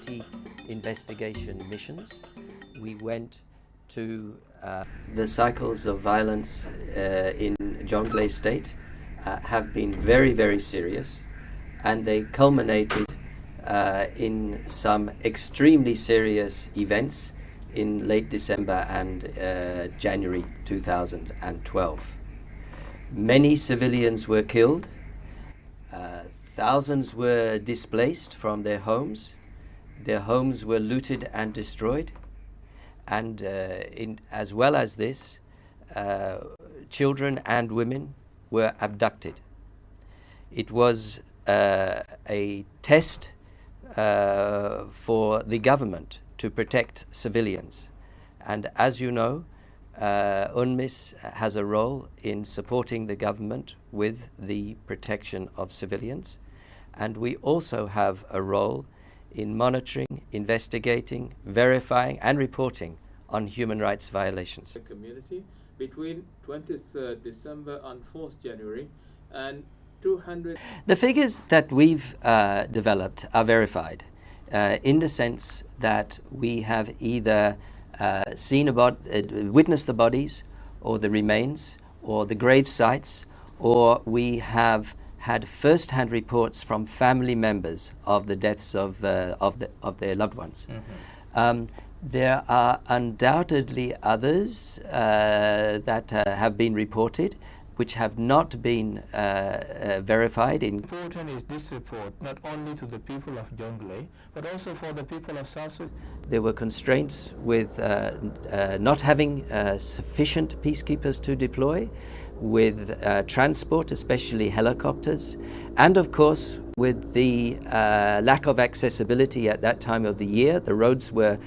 anti-investigation missions. We went to the cycles of violence in Jonglei State have been very, very serious, and they culminated in some extremely serious events in late December and January 2012. Many civilians were killed, thousands were displaced from their homes were looted and destroyed, and as well as this, children and women were abducted. It was a test for the government to protect civilians. And as you know, UNMISS has a role in supporting the government with the protection of civilians. And we also have a role in monitoring, investigating, verifying, and reporting on human rights violations. The community between 23rd December and 4th January, and 200. The figures that we've developed are verified in the sense that we have either witnessed the bodies or the remains or the grave sites, or we have had first-hand reports from family members of the deaths of their loved ones. Mm-hmm. There are undoubtedly others that have been reported which have not been verified. Important is this report not only to the people of Jonglei, but also for the people of South Sudan. There were constraints with not having sufficient peacekeepers to deploy, with transport, especially helicopters, and of course with the lack of accessibility at that time of the year. The roads were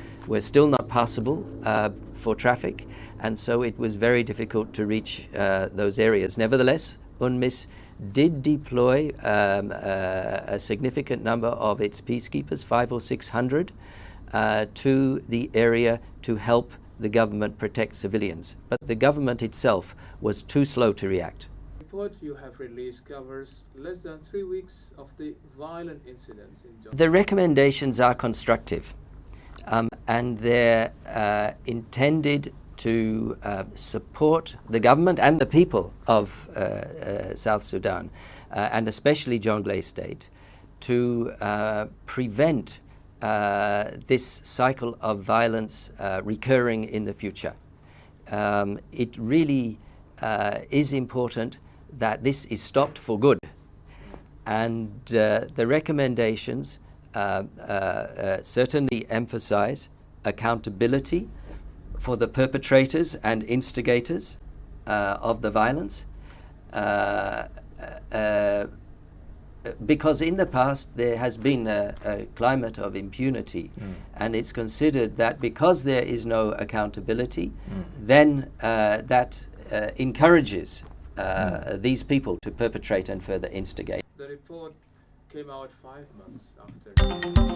still not passable for traffic, and so it was very difficult to reach those areas. Nevertheless, UNMISS did deploy a significant number of its peacekeepers, 500 or 600, to the area to help the government protect civilians. But the government itself was too slow to react. The report you have released covers less than 3 weeks of the violent incidents in Jonglei. The recommendations are constructive, and they're intended to support the government and the people of South Sudan, and especially Jonglei State, to prevent this cycle of violence recurring in the future. It really is important that this is stopped for good, and the recommendations certainly emphasize accountability for the perpetrators and instigators of the violence, because in the past there has been a climate of impunity, and it's considered that because there is no accountability, then that encourages these people to perpetrate and further instigate. The report came out 5 months after.